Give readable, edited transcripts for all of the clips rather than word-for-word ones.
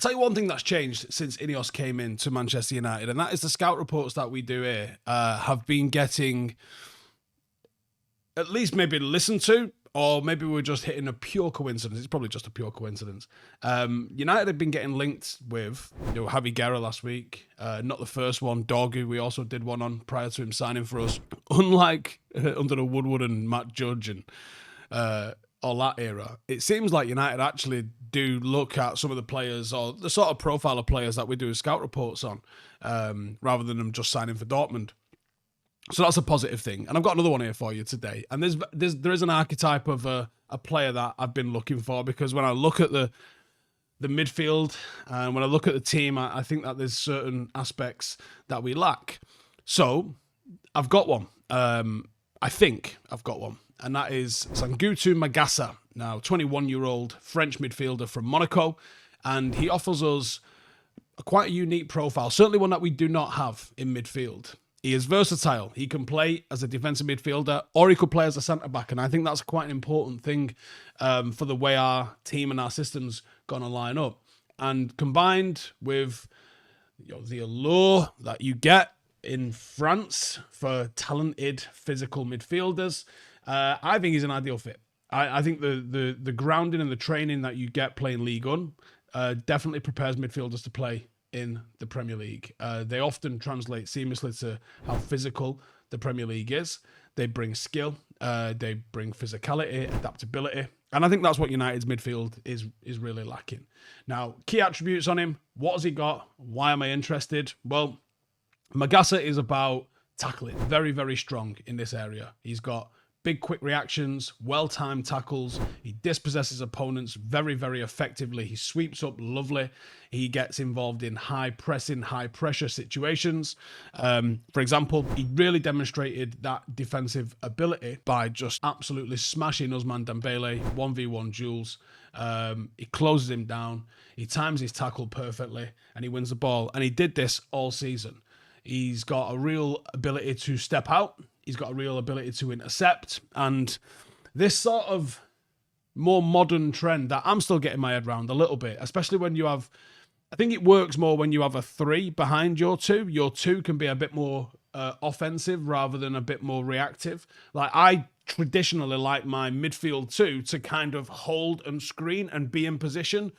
tell you one thing that's changed since Ineos came in to Manchester United, and that is the scout reports that we do here have been getting at least maybe listened to, or maybe we're just hitting a pure coincidence. It's probably just a pure coincidence. United have been getting linked with Javi Guerra last week. Not the first one. Dorgu, we also did one on prior to him signing for us. Unlike under the Woodward and Matt Judge and all that era, it seems like United actually do look at some of the players or the sort of profile of players that we do scout reports on, rather than them just signing for Dortmund. So that's a positive thing. And I've got another one here for you today. And there is an archetype of a player that I've been looking for, because when I look at the midfield and when I look at the team, I think that there's certain aspects that we lack. So I've got one. I think I've got one. And that is Soungoutou Magassa, now 21-year-old French midfielder from Monaco. And he offers us quite a unique profile, certainly one that we do not have in midfield. He is versatile. He can play as a defensive midfielder, or he could play as a centre-back. And I think that's quite an important thing for the way our team and our system's going to line up. And combined with the allure that you get in France for talented physical midfielders, I think he's an ideal fit. I think the grounding and the training that you get playing Ligue 1 definitely prepares midfielders to play in the Premier League. They often translate seamlessly to how physical the Premier League is. They bring skill, they bring physicality, adaptability, and I think that's what United's midfield is really lacking. Now, key attributes on him. What has he got? Why am I interested? Well, Magassa is about tackling. Very, very strong in this area. He's got big, quick reactions, well-timed tackles. He dispossesses opponents very, very effectively. He sweeps up lovely. He gets involved in high-pressing, high-pressure situations. For example, he really demonstrated that defensive ability by just absolutely smashing Ousmane Dembele, 1v1 duels. He closes him down. He times his tackle perfectly, and he wins the ball. And he did this all season. He's got a real ability to step out. He's got a real ability to intercept. And this sort of more modern trend that I'm still getting my head around a little bit, especially when you have, I think it works more when you have a 3 behind your 2. Your 2 can be a bit more offensive rather than a bit more reactive. Like, I traditionally like my midfield 2 to kind of hold and screen and be in position.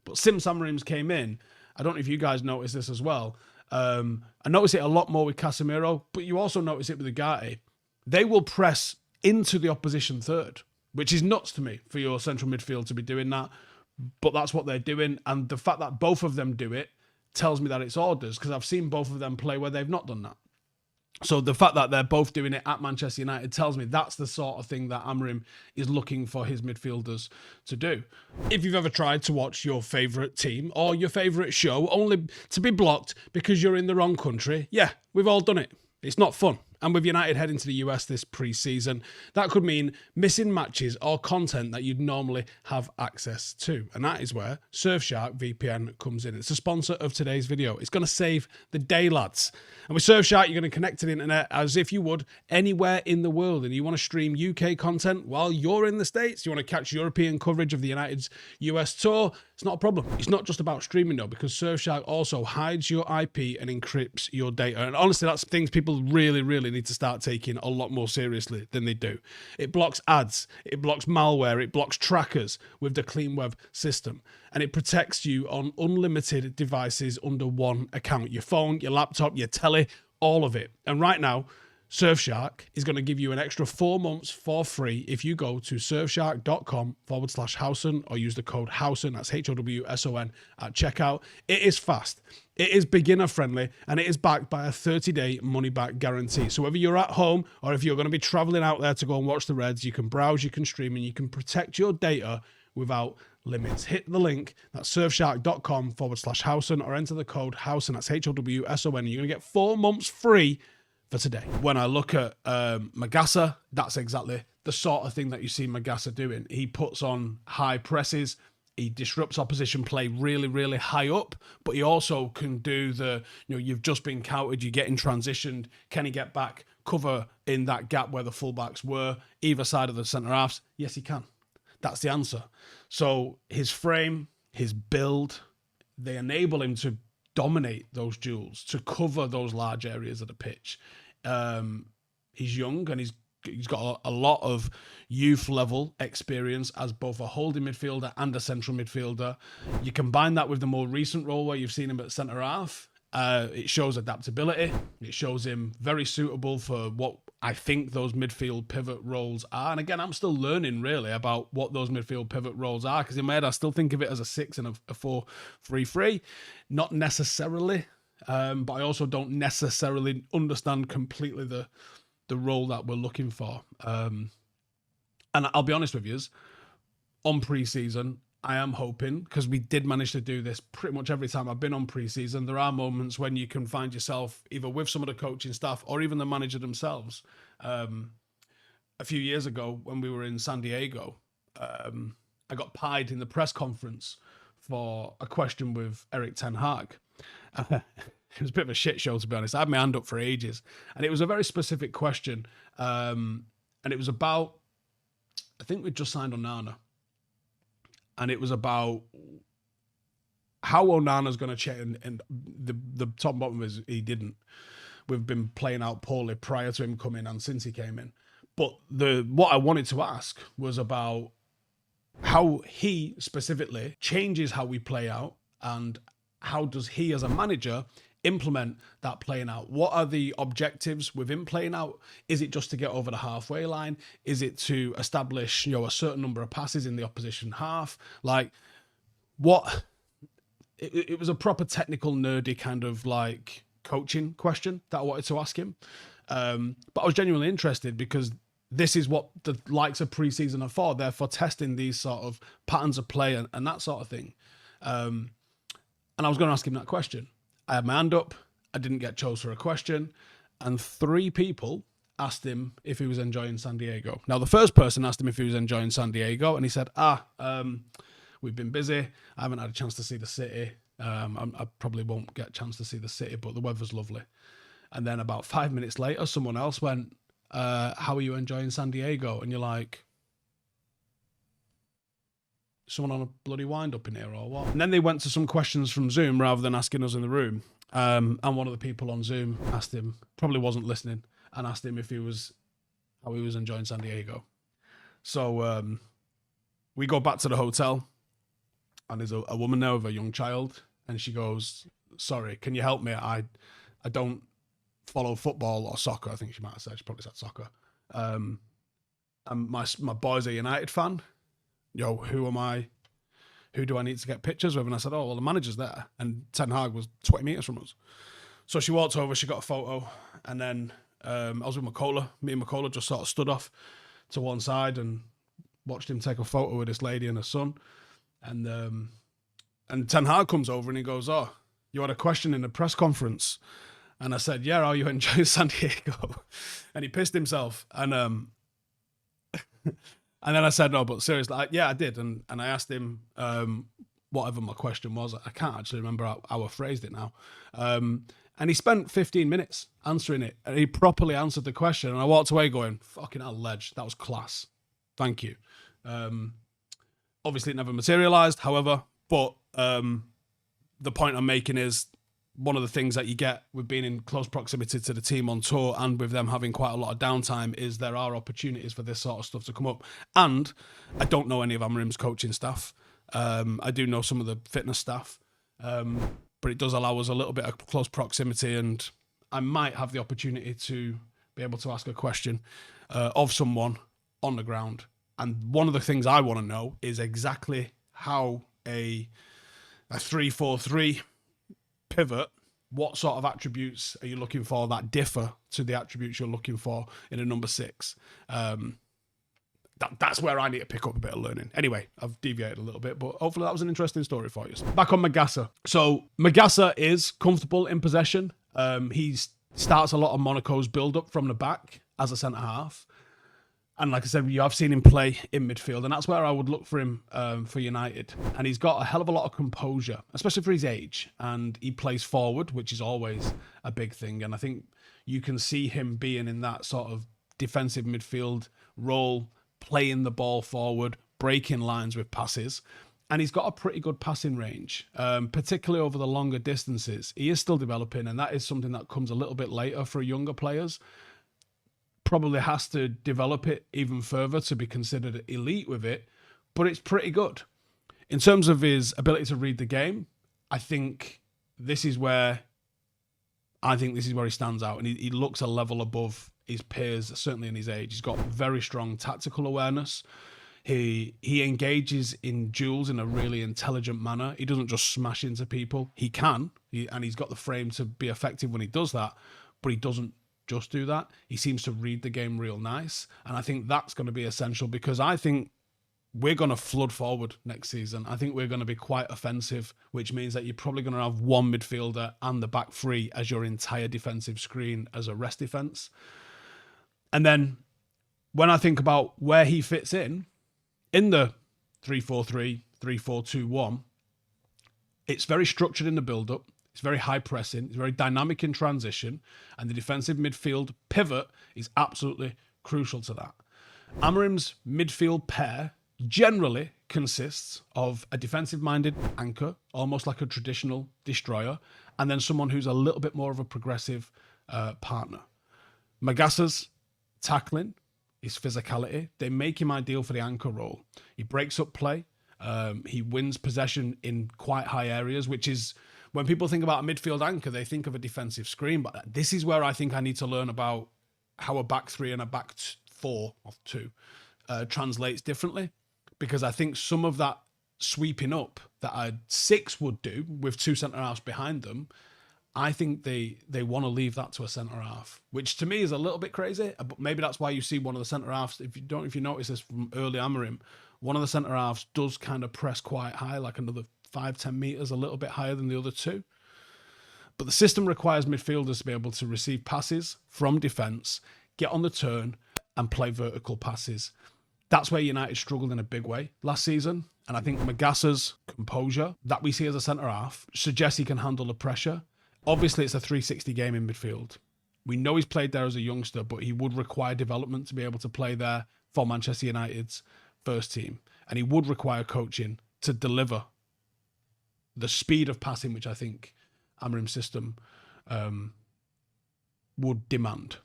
But Sim Samarim's came in. I don't know if you guys noticed this as well. I notice it a lot more with Casemiro, but you also notice it with Ugarte. They will press into the opposition third, which is nuts to me for your central midfield to be doing that. But that's what they're doing. And the fact that both of them do it tells me that it's orders, because I've seen both of them play where they've not done that. So the fact that they're both doing it at Manchester United tells me that's the sort of thing that Amorim is looking for his midfielders to do. If you've ever tried to watch your favourite team or your favourite show only to be blocked because you're in the wrong country, yeah, we've all done it. It's not fun. And with United heading to the US this pre-season, that could mean missing matches or content that you'd normally have access to. And that is where Surfshark VPN comes in. It's a sponsor of today's video. It's going to save the day, lads. And with Surfshark, you're going to connect to the internet as if you would anywhere in the world. And you want to stream UK content while you're in the States. You want to catch European coverage of the United's US tour. It's not a problem. It's not just about streaming though, because Surfshark also hides your IP and encrypts your data. And honestly, that's things people really, really need to start taking a lot more seriously than they do. It blocks ads, it blocks malware, it blocks trackers with the Clean Web system, and it protects you on unlimited devices under one account. Your phone, your laptop, your telly, all of it. And right now, Surfshark is going to give you an extra 4 months for free if you go to surfshark.com/Howson or use the code Howson, that's HOWSON, at checkout. It is fast, it is beginner friendly, and it is backed by a 30-day money-back guarantee. So whether you're at home or if you're going to be traveling out there to go and watch the Reds, you can browse, you can stream, and you can protect your data without limits. Hit the link, that's surfshark.com/Howson, or enter the code Howson, that's HOWSON, and you're going to get 4 months free for today. When I look at Magassa, that's exactly the sort of thing that you see Magassa doing. He puts on high presses, he disrupts opposition play really, really high up, but he also can do the, you've just been countered, you're getting transitioned, can he get back, cover in that gap where the fullbacks were, either side of the centre halves? Yes, he can. That's the answer. So his frame, his build, they enable him to dominate those duels, to cover those large areas of the pitch. He's young and he's got a lot of youth level experience as both a holding midfielder and a central midfielder. You combine that with the more recent role where you've seen him at centre half. It shows adaptability. It shows him very suitable for what I think those midfield pivot roles are. And again, I'm still learning really about what those midfield pivot roles are, because in my head I still think of it as a 6 and a 4-3-3. Not necessarily, but I also don't necessarily understand completely the role that we're looking for. And I'll be honest with you, on pre-season, I am hoping, because we did manage to do this pretty much every time I've been on pre-season, there are moments when you can find yourself either with some of the coaching staff or even the manager themselves. A few years ago when we were in San Diego, I got pied in the press conference for a question with Erik ten Hag. It was a bit of a shit show, to be honest. I had my hand up for ages. And it was a very specific question. And it was about, I think we'd just signed Onana. And it was about how Onana's going to change. And the top and bottom is he didn't. We've been playing out poorly prior to him coming and since he came in. But what I wanted to ask was about how he specifically changes how we play out, and how does he as a manager implement that playing out? What are the objectives within playing out? Is it just to get over the halfway line? Is it to establish, a certain number of passes in the opposition half? Like, what? It was a proper technical, nerdy kind of like coaching question that I wanted to ask him. But I was genuinely interested because this is what the likes of pre-season are for. They're for testing these sort of patterns of play and that sort of thing. And I was going to ask him that question. I had my hand up. I didn't get chose for a question. And 3 people asked him if he was enjoying San Diego. Now, the first person asked him if he was enjoying San Diego, and he said, we've been busy. I haven't had a chance to see the city. I probably won't get a chance to see the city, but the weather's lovely. And then about 5 minutes later, someone else went, how are you enjoying San Diego? And you're like, someone on a bloody wind-up in here or what? And then they went to some questions from Zoom rather than asking us in the room. And one of the people on Zoom asked him, probably wasn't listening, and asked him how he was enjoying San Diego. So we go back to the hotel, and there's a woman there with a young child, and she goes, sorry, can you help me? I don't follow football or soccer. I think she might have said, she probably said soccer. And my boy's a United fan. Who am I? Who do I need to get pictures with? And I said, oh, well, the manager's there. And Ten Hag was 20 metres from us. So she walked over, she got a photo. And then I was with Makola. Me and Makola just sort of stood off to one side and watched him take a photo with this lady and her son. And Ten Hag comes over and he goes, oh, you had a question in the press conference. And I said, yeah, are you enjoying San Diego? And he pissed himself. And and then I said, no, but seriously, yeah, I did. And I asked him whatever my question was. I can't actually remember how I phrased it now. And he spent 15 minutes answering it. And he properly answered the question. And I walked away going, fucking hell, Ledge, that was class. Thank you. Obviously, it never materialised, however. But the point I'm making is, one of the things that you get with being in close proximity to the team on tour and with them having quite a lot of downtime is there are opportunities for this sort of stuff to come up. And I don't know any of Amarim's coaching staff. I do know some of the fitness staff, but it does allow us a little bit of close proximity, and I might have the opportunity to be able to ask a question of someone on the ground. And one of the things I want to know is exactly how a 3-4-3 pivot, what sort of attributes are you looking for that differ to the attributes you're looking for in a number 6? That's where I need to pick up a bit of learning. Anyway, I've deviated a little bit, but hopefully that was an interesting story for you. Back on Magassa. So Magassa is comfortable in possession. He starts a lot of Monaco's build-up from the back as a centre-half. And like I said, you have seen him play in midfield, and that's where I would look for him for United. And he's got a hell of a lot of composure, especially for his age. And he plays forward, which is always a big thing. And I think you can see him being in that sort of defensive midfield role, playing the ball forward, breaking lines with passes. And he's got a pretty good passing range, particularly over the longer distances. He is still developing, and that is something that comes a little bit later for younger players. Probably has to develop it even further to be considered elite with it, but it's pretty good. In terms of his ability to read the game, I think this is where he stands out, and he looks a level above his peers, certainly in his age. He's got very strong tactical awareness. He engages in duels in a really intelligent manner. He doesn't just smash into people. He can, and he's got the frame to be effective when he does that, but he doesn't just do that. He seems to read the game real nice, and I think that's going to be essential, because I think we're going to flood forward next season. I think we're going to be quite offensive, which means that you're probably going to have one midfielder and the back three as your entire defensive screen as a rest defense. And then when I think about where he fits in the 3-4-3, 3-4-2-1, it's very structured in the build-up. It's very high pressing. It's very dynamic in transition. And the defensive midfield pivot is absolutely crucial to that. Amorim's midfield pair generally consists of a defensive-minded anchor, almost like a traditional destroyer, and then someone who's a little bit more of a progressive partner. Magassa's tackling, his physicality, they make him ideal for the anchor role. He breaks up play. He wins possession in quite high areas, which is, when people think about a midfield anchor, they think of a defensive screen. But this is where I think I need to learn about how a back three and a back four or two translates differently. Because I think some of that sweeping up that a six would do with two centre-halves behind them, I think they want to leave that to a centre-half, which to me is a little bit crazy. But maybe that's why you see one of the centre-halves, if you notice this from early Amorim, one of the centre-halves does kind of press quite high, like another 5-10 metres, a little bit higher than the other two. But the system requires midfielders to be able to receive passes from defence, get on the turn, and play vertical passes. That's where United struggled in a big way last season. And I think Magassa's composure that we see as a centre-half suggests he can handle the pressure. Obviously, it's a 360 game in midfield. We know he's played there as a youngster, but he would require development to be able to play there for Manchester United's first team. And he would require coaching to deliver the speed of passing, which I think Amorim's system would demand.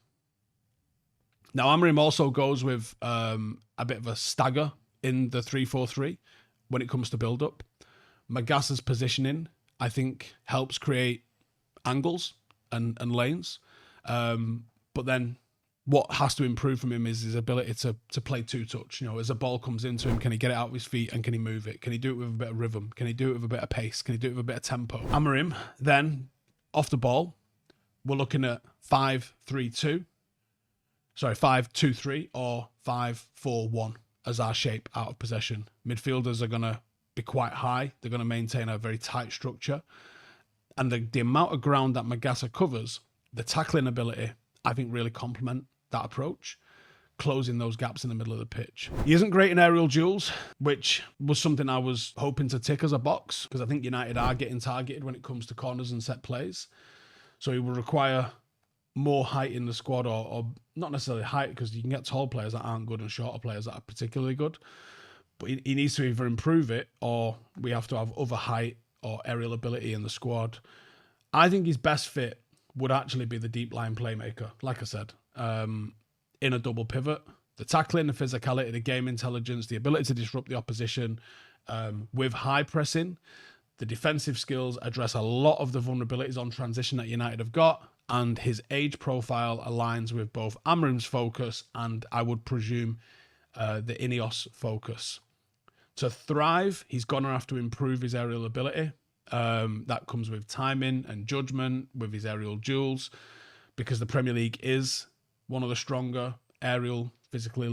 Now, Amorim also goes with a bit of a stagger in the 3-4-3 when it comes to build-up. Magassa's positioning, I think, helps create angles and lanes. But then what has to improve from him is his ability to play two-touch. You know, as a ball comes into him, can he get it out of his feet and can he move it? Can he do it with a bit of rhythm? Can he do it with a bit of pace? Can he do it with a bit of tempo? Amorim, then, off the ball, we're looking at 5-3-2. Sorry, 5-2-3 or 5-4-1 as our shape out of possession. Midfielders are going to be quite high. They're going to maintain a very tight structure. And the amount of ground that Magassa covers, the tackling ability, I think really complement that approach, closing those gaps in the middle of the pitch. He isn't great in aerial duels, which was something I was hoping to tick as a box, because I think United are getting targeted when it comes to corners and set plays. So he will require more height in the squad, or not necessarily height, because you can get tall players that aren't good and shorter players that are particularly good. But he needs to either improve it, or we have to have other height or aerial ability in the squad. I think his best fit would actually be the deep line playmaker, like I said, in a double pivot. The tackling, the physicality, the game intelligence, the ability to disrupt the opposition with high pressing. The defensive skills address a lot of the vulnerabilities on transition that United have got, and his age profile aligns with both Amorim's focus and, I would presume, the Ineos focus. To thrive, he's going to have to improve his aerial ability. That comes with timing and judgment with his aerial duels, because the Premier League is one of the stronger aerial physicality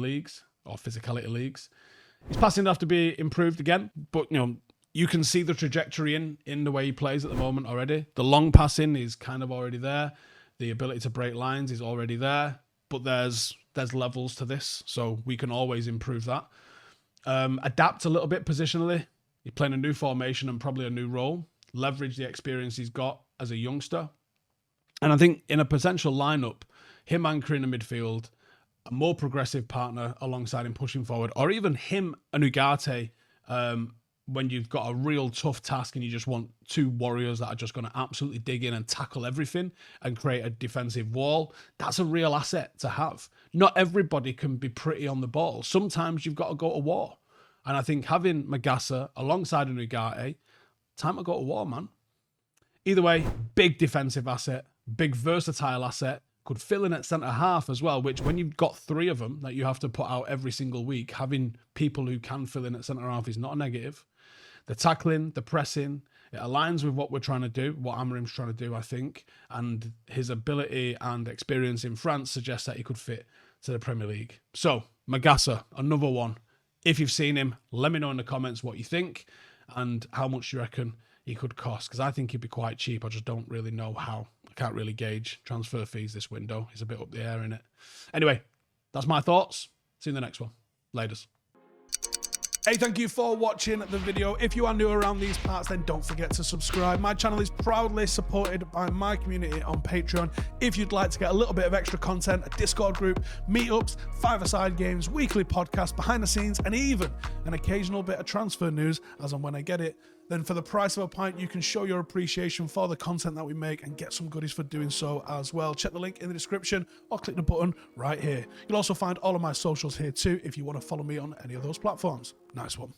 leagues. His passing will have to be improved again, but you can see the trajectory in the way he plays at the moment already. The long passing is kind of already there. The ability to break lines is already there, but there's levels to this, so we can always improve that. Adapt a little bit positionally. He's playing a new formation and probably a new role. Leverage the experience he's got as a youngster. And I think in a potential lineup, him anchoring the midfield, a more progressive partner alongside him pushing forward, or even him and Ugarte when you've got a real tough task and you just want two warriors that are just going to absolutely dig in and tackle everything and create a defensive wall, that's a real asset to have. Not everybody can be pretty on the ball. Sometimes you've got to go to war. And I think having Magassa alongside an Ugarte, time to go to war, man. Either way, big defensive asset, big versatile asset, could fill in at centre-half as well, which when you've got three of them that you have to put out every single week, having people who can fill in at centre-half is not a negative. The tackling, the pressing, it aligns with what we're trying to do, what Amorim's trying to do, I think, and his ability and experience in France suggests that he could fit to the Premier League. So, Magassa, another one. If you've seen him, let me know in the comments what you think and how much you reckon he could cost, because I think he'd be quite cheap. I just don't really know how. I can't really gauge transfer fees this window. It's a bit up the air, innit? Anyway, that's my thoughts. See you in the next one. Laters. Hey, thank you for watching the video. If you are new around these parts, then don't forget to subscribe. My channel is proudly supported by my community on Patreon. If you'd like to get a little bit of extra content, a Discord group, meetups, five-a-side games, weekly podcasts, behind the scenes, and even an occasional bit of transfer news as and when I get it, then for the price of a pint, you can show your appreciation for the content that we make and get some goodies for doing so as well. Check the link in the description or click the button right here. You'll also find all of my socials here too if you want to follow me on any of those platforms. Nice one.